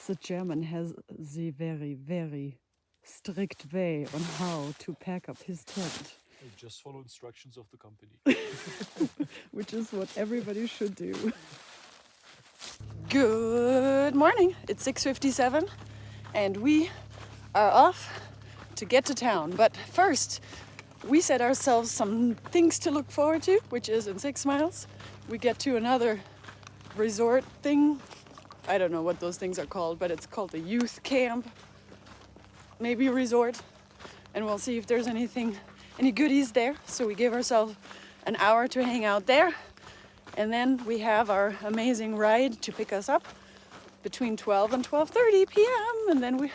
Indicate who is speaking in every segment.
Speaker 1: the German has the very, very strict way on how to pack up his tent.
Speaker 2: Just follow instructions of the company.
Speaker 1: Which is what everybody should do. Good morning. It's 6:57 and we are off to get to town. But first, we set ourselves some things to look forward to, which is in 6 miles. We get to another resort thing. I don't know what those things are called, but it's called the youth camp, maybe a resort. And we'll see if there's any goodies there. So we give ourselves an hour to hang out there. And then we have our amazing ride to pick us up between 12 and 12:30 p.m. And then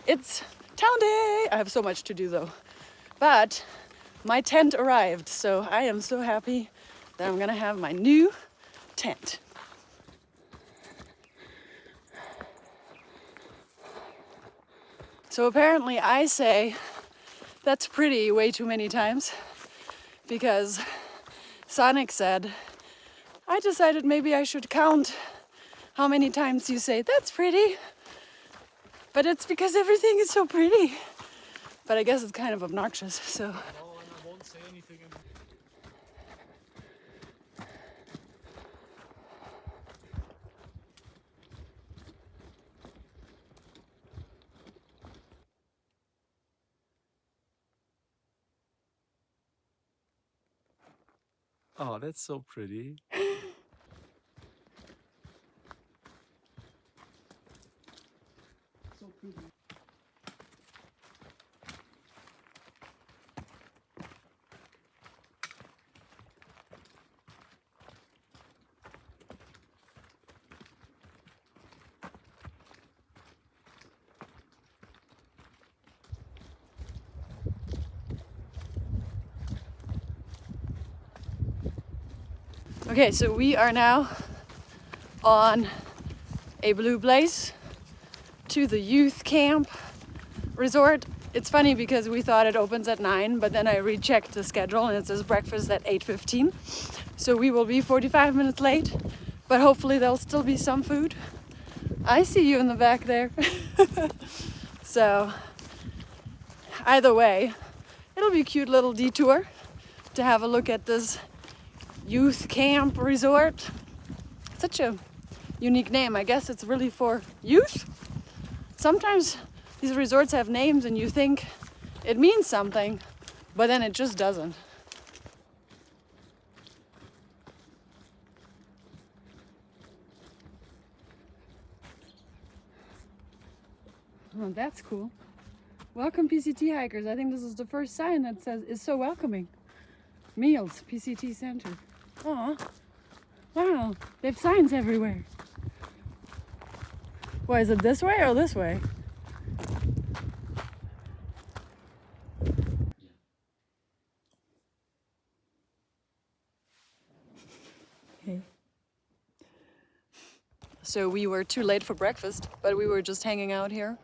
Speaker 1: it's town day. I have so much to do though. But my tent arrived, so I am so happy that I'm gonna have my new tent. So apparently I say that's pretty way too many times because Sonic said, I decided maybe I should count how many times you say that's pretty, but it's because everything is so pretty. But I guess it's kind of obnoxious, so.
Speaker 2: No, and I won't say anything. Oh, that's so pretty.
Speaker 1: So pretty. Okay, so we are now on a blue blaze to the youth camp resort. It's funny because we thought it opens at 9, but then I rechecked the schedule and it says breakfast at 8:15. So we will be 45 minutes late, but hopefully there'll still be some food. I see you in the back there. So either way, it'll be a cute little detour to have a look at this youth camp resort. Such a unique name. I guess it's really for youth. Sometimes these resorts have names and you think it means something, but then it just doesn't. Oh, that's cool. Welcome PCT hikers. I think this is the first sign that says is so welcoming. Meals, PCT Center. Aw, wow, they have signs everywhere. Why, is it this way or this way? Hey. So we were too late for breakfast, but we were just hanging out here.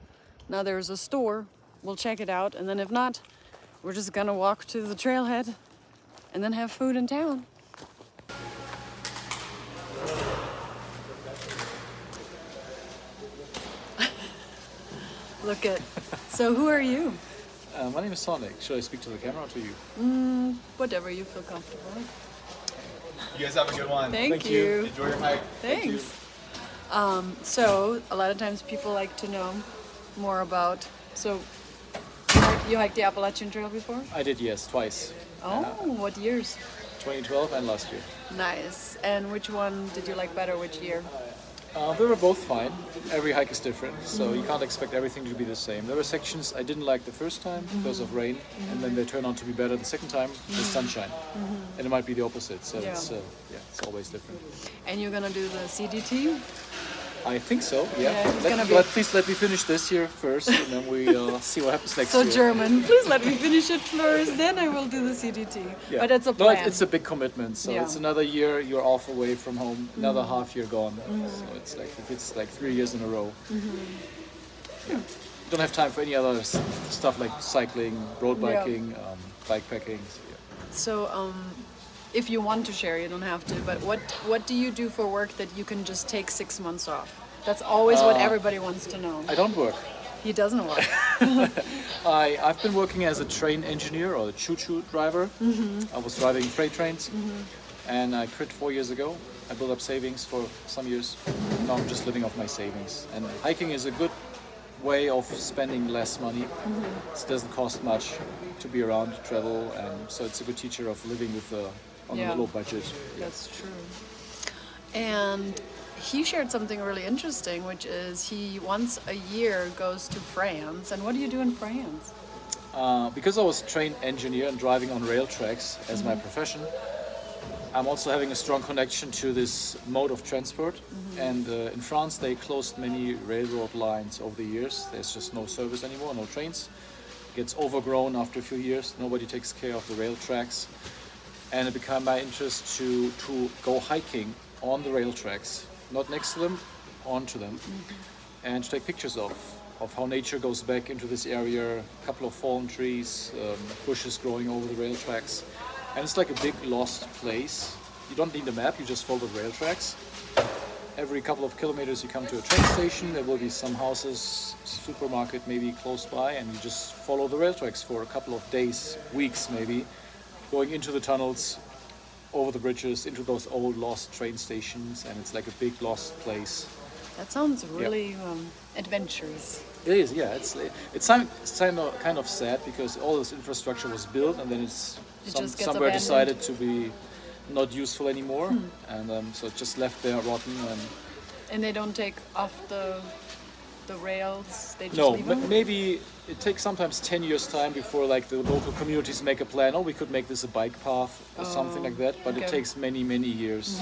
Speaker 1: Now there's a store, we'll check it out, and then if not, we're just gonna walk to the trailhead and then have food in town. Look at. So who are you?
Speaker 2: My name is Sonic. Should I speak to the camera or to you?
Speaker 1: Whatever you feel comfortable with.
Speaker 3: You guys have a good one.
Speaker 1: Thank you.
Speaker 3: Enjoy your hike.
Speaker 1: Thanks. So a lot of times people like to know more about. So you hiked the Appalachian Trail before?
Speaker 2: I did, yes, twice.
Speaker 1: Oh, what years?
Speaker 2: 2012 and last year.
Speaker 1: Nice. And which one did you like better? Which year?
Speaker 2: They were both fine. Every hike is different, so you can't expect everything to be the same. There were sections I didn't like the first time because of rain, and then they turn out to be better the second time with sunshine. And it might be the opposite, so
Speaker 1: Yeah.
Speaker 2: it's always different.
Speaker 1: And you're gonna do the CDT?
Speaker 2: I think so, yeah.
Speaker 1: Yeah, it's gonna be-
Speaker 2: Please let me finish this year first, and then we see what happens next
Speaker 1: So
Speaker 2: year.
Speaker 1: German. Please let me finish it first, then I will do the CDT.
Speaker 2: Yeah.
Speaker 1: But it's a
Speaker 2: No,
Speaker 1: plan.
Speaker 2: it's a big commitment. So
Speaker 1: Yeah.
Speaker 2: it's another year you're off away from home, another half year gone. So it's like 3 years in a row. Yeah. Don't have time for any other stuff like cycling, road biking, bike packing. So, yeah.
Speaker 1: So, if you want to share, you don't have to. But what do you do for work that you can just take 6 months off? That's always what everybody wants to know.
Speaker 2: I don't work.
Speaker 1: He doesn't work.
Speaker 2: I've been working as a train engineer or a choo-choo driver. I was driving freight trains, and I quit 4 years ago. I built up savings for some years. Now I'm just living off my savings. And hiking is a good way of spending less money. It doesn't cost much to be around, to travel, and so it's a good teacher of living with on a little budget.
Speaker 1: That's true. And he shared something really interesting, which is he once a year goes to France. And what do you do in France?
Speaker 2: Because I was a train engineer and driving on rail tracks as my profession, I'm also having a strong connection to this mode of transport. And in France, they closed many railroad lines over the years. There's just no service anymore, no trains. It gets overgrown after a few years. Nobody takes care of the rail tracks. And it became my interest to go hiking on the rail tracks, not next to them, onto them, and to take pictures of how nature goes back into this area. A couple of fallen trees, bushes growing over the rail tracks. And it's like a big lost place. You don't need a map, you just follow the rail tracks. Every couple of kilometers you come to a train station, there will be some houses, supermarket maybe close by, and you just follow the rail tracks for a couple of days, weeks maybe, going into the tunnels, over the bridges, into those old lost train stations, and it's like a big lost place.
Speaker 1: That sounds really adventurous.
Speaker 2: It is, yeah. It's kind of sad because all this infrastructure was built and then it's
Speaker 1: just gets
Speaker 2: somewhere
Speaker 1: abandoned.
Speaker 2: decided to be not useful anymore, and so it's just left there rotten.
Speaker 1: And they don't take off the rails. They just
Speaker 2: No,
Speaker 1: leave them?
Speaker 2: maybe it takes sometimes 10 years time before like the local communities make a plan. Oh, we could make this a bike path or something like that, but it takes many years.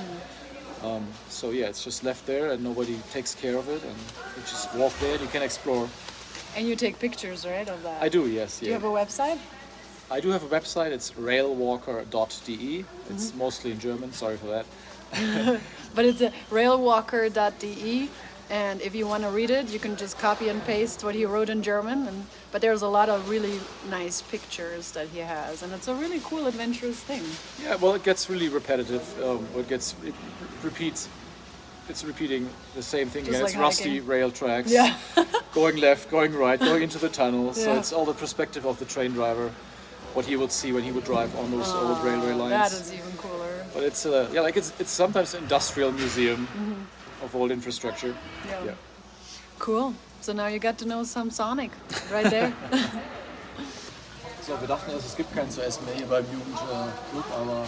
Speaker 2: So yeah, it's just left there and nobody takes care of it, and you just walk there and you can explore.
Speaker 1: And you take pictures, right, of that?
Speaker 2: I do, yes.
Speaker 1: Do you have a website?
Speaker 2: I do have a website. It's railwalker.de. It's mostly in German. Sorry for that.
Speaker 1: But it's a railwalker.de, and if you want to read it, you can just copy and paste what he wrote in German. But there's a lot of really nice pictures that he has, and it's a really cool, adventurous thing.
Speaker 2: Yeah, well, it gets really repetitive. It repeats. It's repeating the same thing
Speaker 1: Just
Speaker 2: again.
Speaker 1: like
Speaker 2: It's rusty
Speaker 1: hiking.
Speaker 2: rail tracks.
Speaker 1: Yeah.
Speaker 2: Going left, going right, going into the tunnel. So
Speaker 1: Yeah.
Speaker 2: it's all the perspective of the train driver, what he would see when he would drive on those old railway lines.
Speaker 1: That is even cooler.
Speaker 2: But it's it's sometimes an industrial museum of old infrastructure. Yeah.
Speaker 1: Cool. So now you got to know some Sonic right there.
Speaker 2: So, wir dachten erst, es gibt kein zu essen mehr hier beim Jugendclub, aber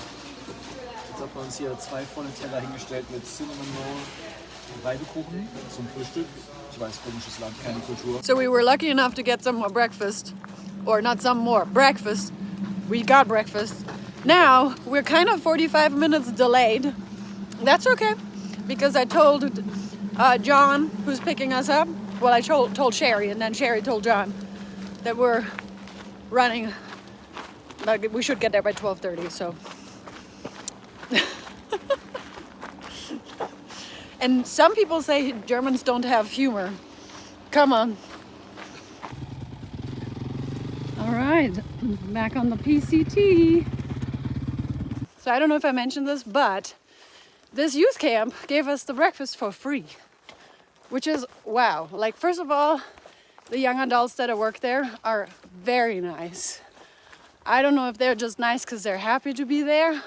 Speaker 2: jetzt hat man uns hier 2 volle Teller hingestellt mit Cinnamon Roll und Reibekuchen zum Frühstück. Ich weiß, komisches Land, keine Kultur.
Speaker 1: So we were lucky enough to get some more breakfast. Or not some more, breakfast. We got breakfast. Now, we're kind of 45 minutes delayed. That's okay, because I told John, who's picking us up, well, I told Sherry, and then Sherry told John that we're running, like we should get there by 12:30, so. And some people say Germans don't have humor. Come on. All right, back on the PCT. So I don't know if I mentioned this, but this youth camp gave us the breakfast for free, which is wow. Like, first of all, the young adults that work there are very nice. I don't know if they're just nice because they're happy to be there,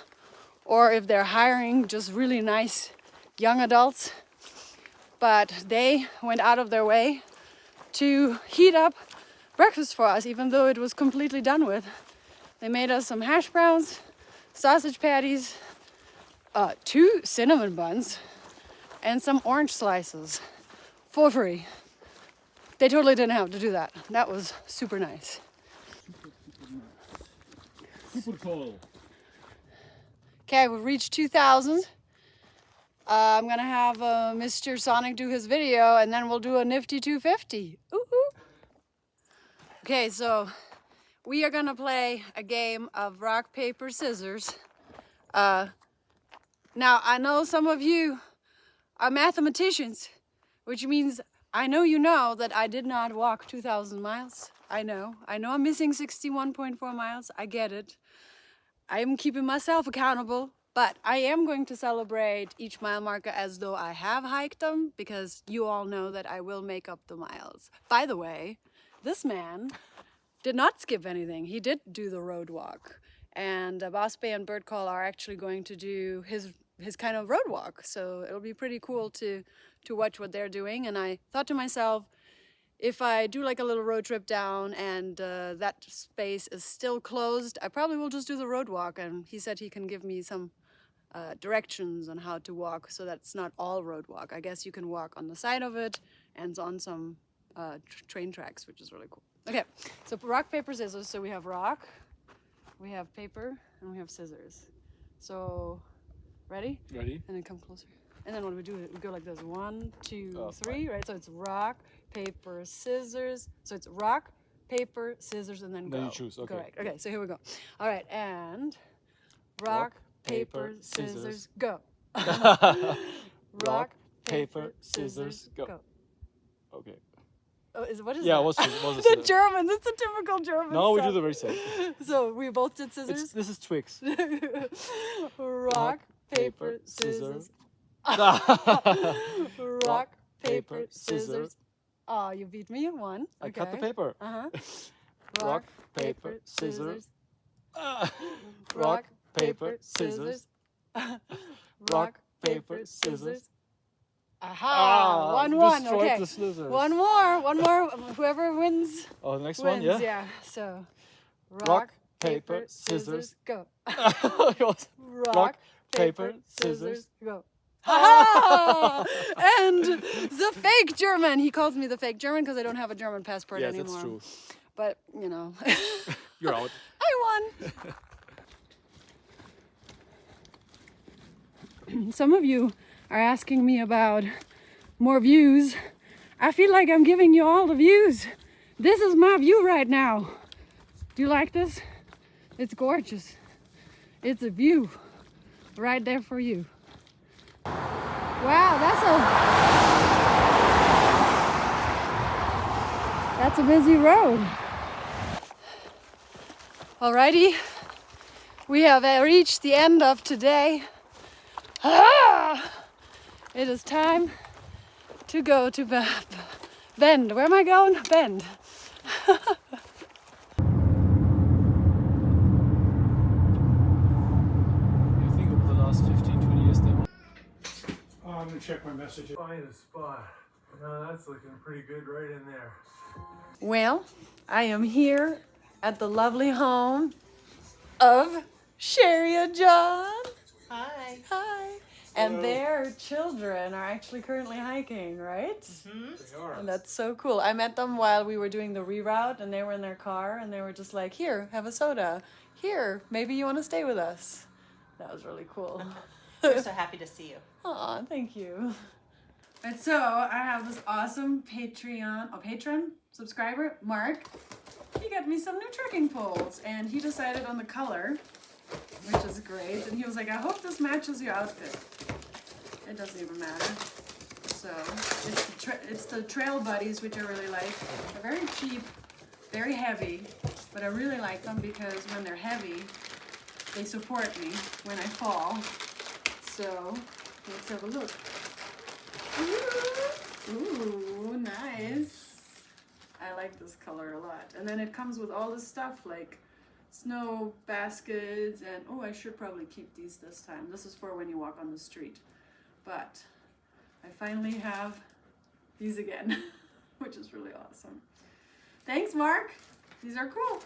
Speaker 1: or if they're hiring just really nice young adults, but they went out of their way to heat up breakfast for us, even though it was completely done with. They made us some hash browns, sausage patties, 2 cinnamon buns, and some orange slices for free. They totally didn't have to do that. That was super nice.
Speaker 2: Super cool.
Speaker 1: Okay, we've reached 2,000. I'm gonna have Mr. Sonic do his video, and then we'll do a nifty 250. Ooh, ooh. Okay, so we are gonna play a game of rock, paper, scissors. Now, I know some of you are mathematicians, which means I know you know that I did not walk 2,000 miles. I know I'm missing 61.4 miles. I get it. I am keeping myself accountable, But I am going to celebrate each mile marker as though I have hiked them, because you all know that I will make up the miles. By the way, this man did not skip anything. He did do the road walk. And Boss Bay and Bird Call are actually going to do his kind of road walk. So it'll be pretty cool to watch what they're doing. And I thought to myself, if I do like a little road trip down and that space is still closed, I probably will just do the road walk. And he said he can give me some directions on how to walk, so that's not all road walk. I guess you can walk on the side of it and on some train tracks, which is really cool. Okay, so rock, paper, scissors. So we have rock, we have paper, and we have scissors. So, ready?
Speaker 2: Ready?
Speaker 1: And then come closer. And then what do? We go like this. 1, 2, 3, right? So it's rock, paper, scissors. So it's rock, paper, scissors, and then go.
Speaker 2: Then you choose, okay.
Speaker 1: Correct. Okay, so here we go. All right, and rock, paper, scissors, go. Rock, paper, scissors, go.
Speaker 2: Okay.
Speaker 1: Oh, what is
Speaker 2: Yeah,
Speaker 1: that?
Speaker 2: what's
Speaker 1: The
Speaker 2: the
Speaker 1: Germans. It's a typical German
Speaker 2: No, we
Speaker 1: stuff.
Speaker 2: do the very same.
Speaker 1: So we both did scissors.
Speaker 2: This is Twix.
Speaker 1: Rock, paper, scissors. Rock, paper, scissors. Oh, you beat me in one.
Speaker 2: I
Speaker 1: Okay.
Speaker 2: cut the paper.
Speaker 1: Rock, paper, scissors.
Speaker 2: Rock, paper, scissors.
Speaker 1: Rock, paper, scissors. Aha!
Speaker 2: Ah,
Speaker 1: 1-1.
Speaker 2: destroyed
Speaker 1: Okay.
Speaker 2: the scissors.
Speaker 1: One more. Whoever wins.
Speaker 2: Oh, the next
Speaker 1: Wins.
Speaker 2: one, yeah?
Speaker 1: So,
Speaker 2: Rock, paper, scissors.
Speaker 1: go.
Speaker 2: Yours.
Speaker 1: Rock,
Speaker 2: paper, scissors.
Speaker 1: go. Ha! And the fake German. He calls me the fake German because I don't have a German passport
Speaker 2: Yes,
Speaker 1: anymore.
Speaker 2: that's true.
Speaker 1: But, you know.
Speaker 2: You're out.
Speaker 1: I won. Some of you are asking me about more views. I feel like I'm giving you all the views. This is my view right now. Do you like this? It's gorgeous. It's a view right there for you. Wow, that's a busy road. Alrighty, we have reached the end of today. It is time to go to Bend. Where am I going? Bend.
Speaker 2: You think over the last 15, 20 years then?
Speaker 4: Oh, I'm gonna check my messages.
Speaker 3: Find a spot. No, that's looking pretty good right in there.
Speaker 1: Well, I am here at the lovely home of Sherry and John.
Speaker 5: Hi.
Speaker 1: Hi. And their children are actually currently hiking, right?
Speaker 3: They are.
Speaker 1: And that's so cool. I met them while we were doing the reroute, and they were in their car, and they were just like, here, have a soda. Here, maybe you want to stay with us. That was really cool.
Speaker 5: We're so happy to see you.
Speaker 1: Aw, thank you. And so I have this awesome patron subscriber, Mark. He got me some new trekking poles, and he decided on the color, which is great. And he was like, I hope this matches your outfit. It doesn't even matter. So it's the Trail Buddies, which I really like. They're very cheap, very heavy, but I really like them because when they're heavy, they support me when I fall. So let's have a look. Ooh, nice. I like this color a lot. And then it comes with all this stuff like snow baskets and oh, I should probably keep these this time. This is for when you walk on the street. But I finally have these again, which is really awesome. Thanks, Mark. These are cool.